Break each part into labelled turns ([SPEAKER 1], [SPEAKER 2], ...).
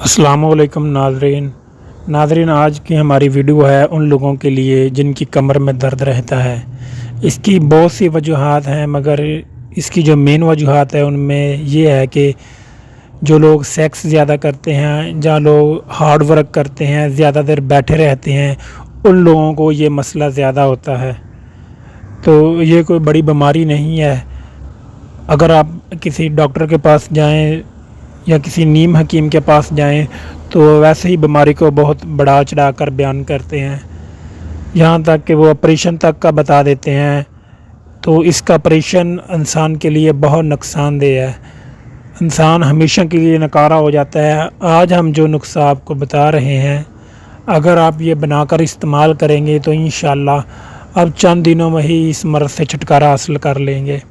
[SPEAKER 1] अस्सलाम वालेकुम नाज़रीन, आज की हमारी वीडियो है उन लोगों के लिए जिनकी कमर में दर्द रहता है। इसकी बहुत सी वजूहात हैं, मगर इसकी जो मेन वजूहात है उनमें ये है कि जो लोग सेक्स ज़्यादा करते हैं, जहाँ लोग हार्ड वर्क करते हैं, ज़्यादा देर बैठे रहते हैं, उन लोगों को ये मसला ज़्यादा होता है। तो ये कोई बड़ी बीमारी नहीं है। अगर आप किसी डॉक्टर के पास जाएं या किसी नीम हकीम के पास जाएं तो वैसे ही बीमारी को बहुत बढ़ा चढ़ा कर बयान करते हैं, यहाँ तक कि वो ऑपरेशन तक का बता देते हैं। तो इसका ऑपरेशन इंसान के लिए बहुत नुकसानदेह है। इंसान हमेशा के लिए नकारा हो जाता है। आज हम जो नुस्खा आपको बता रहे हैं, अगर आप ये बनाकर इस्तेमाल करेंगे तो इंशाअल्लाह अब चंद दिनों में ही इस मर्ज़ से छुटकारा हासिल कर लेंगे।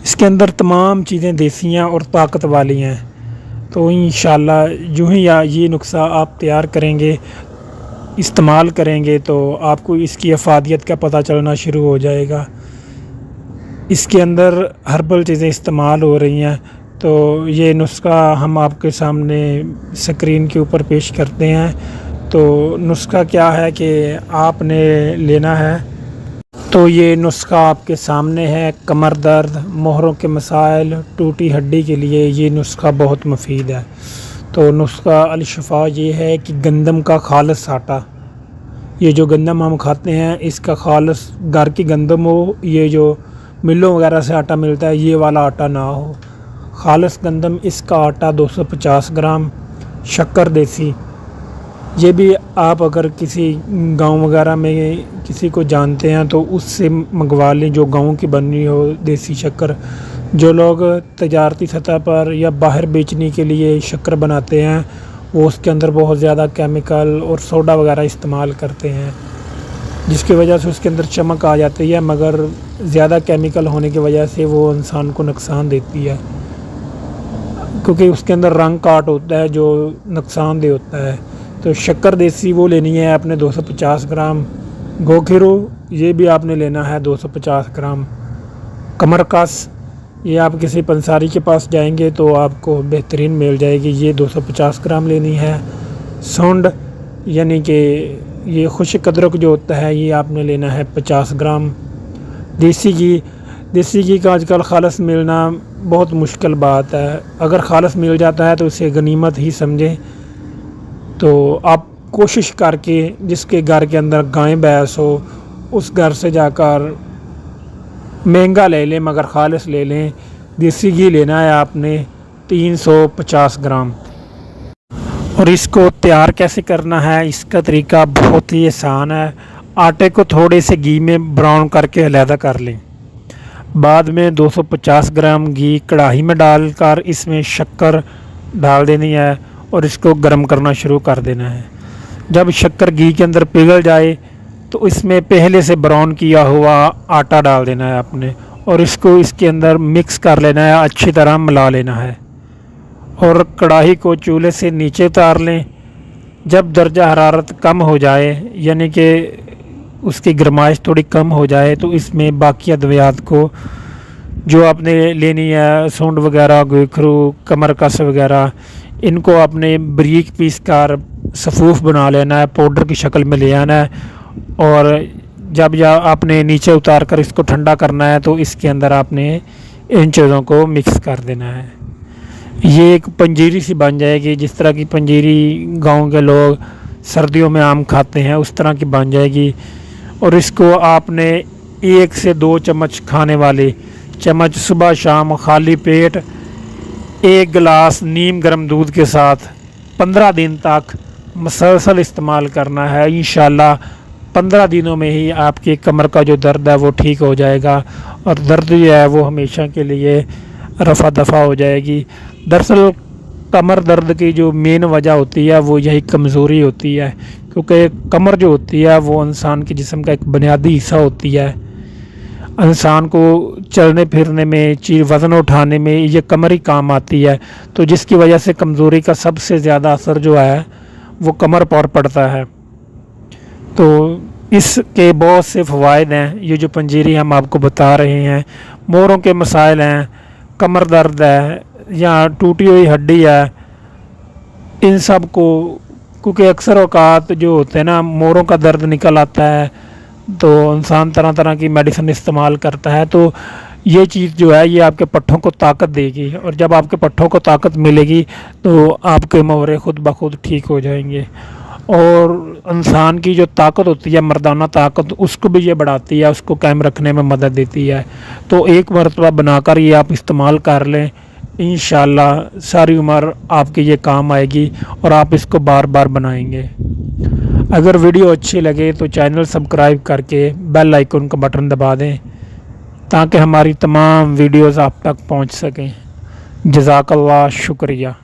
[SPEAKER 1] इसके अंदर तमाम चीज़ें देसी हैं और ताकत वाली हैं। तो इंशाअल्लाह यूँ ही ये नुस्खा आप तैयार करेंगे, इस्तेमाल करेंगे तो आपको इसकी अफादियत का पता चलना शुरू हो जाएगा। इसके अंदर हर्बल चीज़ें इस्तेमाल हो रही हैं। तो ये नुस्खा हम आपके सामने स्क्रीन के ऊपर पेश करते हैं। तो नुस्खा क्या है कि आपने लेना है, तो ये नुस्खा आपके सामने है। कमर दर्द, मोहरों के मसाइल, टूटी हड्डी के लिए ये नुस्खा बहुत मुफीद है। तो नुस्खा अल-शिफा ये है कि गंदम का खालिस आटा, ये जो गंदम हम खाते हैं इसका खालिस घर की गंदम हो, ये जो मिलों वगैरह से आटा मिलता है ये वाला आटा ना हो, खालिस गंदम। इसका आटा 250 ग्राम, शक्कर देसी, ये भी आप अगर किसी गांव वगैरह में किसी को जानते हैं तो उससे मंगवा लें जो गांव की बनी हो देसी शक्कर। जो लोग तजारती सतह पर या बाहर बेचने के लिए शक्कर बनाते हैं वो उसके अंदर बहुत ज़्यादा केमिकल और सोडा वगैरह इस्तेमाल करते हैं, जिसकी वजह से उसके अंदर चमक आ जाती है, मगर ज़्यादा केमिकल होने की वजह से वो इंसान को नुकसान देती है, क्योंकि उसके अंदर रंग काट होता है जो नुकसानदेह होता है। तो शक्कर देसी वो लेनी है आपने 250 ग्राम। गोखीरो ये भी आपने लेना है 250 ग्राम। कमरकस ये आप किसी पंसारी के पास जाएंगे तो आपको बेहतरीन मिल जाएगी, ये 250 ग्राम लेनी है। सौंड यानी कि ये खुश्क अदरक जो होता है ये आपने लेना है 50 ग्राम। देसी घी का आजकल खालिस मिलना बहुत मुश्किल बात है। अगर खालिस मिल जाता है तो इसे गनीमत ही समझें। तो आप कोशिश करके जिसके घर के अंदर गाय भैंस हो उस घर से जाकर महंगा ले लें मगर खालिस ले लें। देसी घी लेना है आपने 350 ग्राम। और इसको तैयार कैसे करना है, इसका तरीका बहुत ही आसान है। आटे को थोड़े से घी में ब्राउन करके अलहदा कर लें। बाद में 250 ग्राम घी कढ़ाई में डालकर इसमें शक्कर डाल देनी है और इसको गर्म करना शुरू कर देना है। जब शक्कर घी के अंदर पिघल जाए तो इसमें पहले से ब्राउन किया हुआ आटा डाल देना है आपने, और इसको इसके अंदर मिक्स कर लेना है, अच्छी तरह मिला लेना है। और कढ़ाई को चूल्हे से नीचे उतार लें। जब दर्जा हरारत कम हो जाए यानी कि उसकी गर्माइश थोड़ी कम हो जाए तो इसमें बाकी अद्वियात को जो आपने लेनी है, सूंड वगैरह, गोखरू, कमरकस वगैरह, इनको आपने बारीक पीस कर सफ़ूफ बना लेना है, पाउडर की शक्ल में ले आना है। और जब आपने नीचे उतार कर इसको ठंडा करना है तो इसके अंदर आपने इन चीज़ों को मिक्स कर देना है। ये एक पंजीरी सी बन जाएगी, जिस तरह की पंजीरी गांव के लोग सर्दियों में आम खाते हैं उस तरह की बन जाएगी। और इसको आपने 1 से 2 चम्मच खाने वाले चम्मच सुबह शाम खाली पेट 1 गिलास नीम गर्म दूध के साथ 15 दिन तक मुसलसल इस्तेमाल करना है। इंशाअल्लाह 15 दिनों में ही आपकी कमर का जो दर्द है वो ठीक हो जाएगा और दर्द जो है वो हमेशा के लिए रफ़ा दफ़ा हो जाएगी। दरअसल कमर दर्द की जो मेन वजह होती है वो यही कमज़ोरी होती है, क्योंकि कमर जो होती है वो इंसान के जिस्म का एक बुनियादी हिस्सा होती है। इंसान को चलने फिरने में, वज़न उठाने में ये कमर ही काम आती है। तो जिसकी वजह से कमज़ोरी का सबसे ज़्यादा असर जो है वो कमर पर पड़ता है। तो इसके बहुत से फ़वाइद हैं। ये जो पंजीरी हम आपको बता रहे हैं, मोहरों के मसाइल हैं, कमर दर्द है या टूटी हुई हड्डी है, इन सब को, क्योंकि अक्सर औकात जो होते हैं ना, मोरों का दर्द निकल आता है तो इंसान तरह तरह की मेडिसिन इस्तेमाल करता है, तो ये चीज़ जो है ये आपके पट्ठों को ताकत देगी, और जब आपके पट्ठों को ताकत मिलेगी तो आपके मोरे खुद ब खुद ठीक हो जाएंगे। और इंसान की जो ताकत होती है, मर्दाना ताकत, उसको भी ये बढ़ाती है, उसको कायम रखने में मदद देती है। तो एक मरतबा बनाकर ये आप इस्तेमाल कर लें, इंशाल्लाह सारी उम्र आपके ये काम आएगी और आप इसको बार बार बनाएंगे। अगर वीडियो अच्छी लगे तो चैनल सब्सक्राइब करके बेल आइकन का बटन दबा दें ताकि हमारी तमाम वीडियोस आप तक पहुंच सकें। जज़ाकल्लाह, शुक्रिया।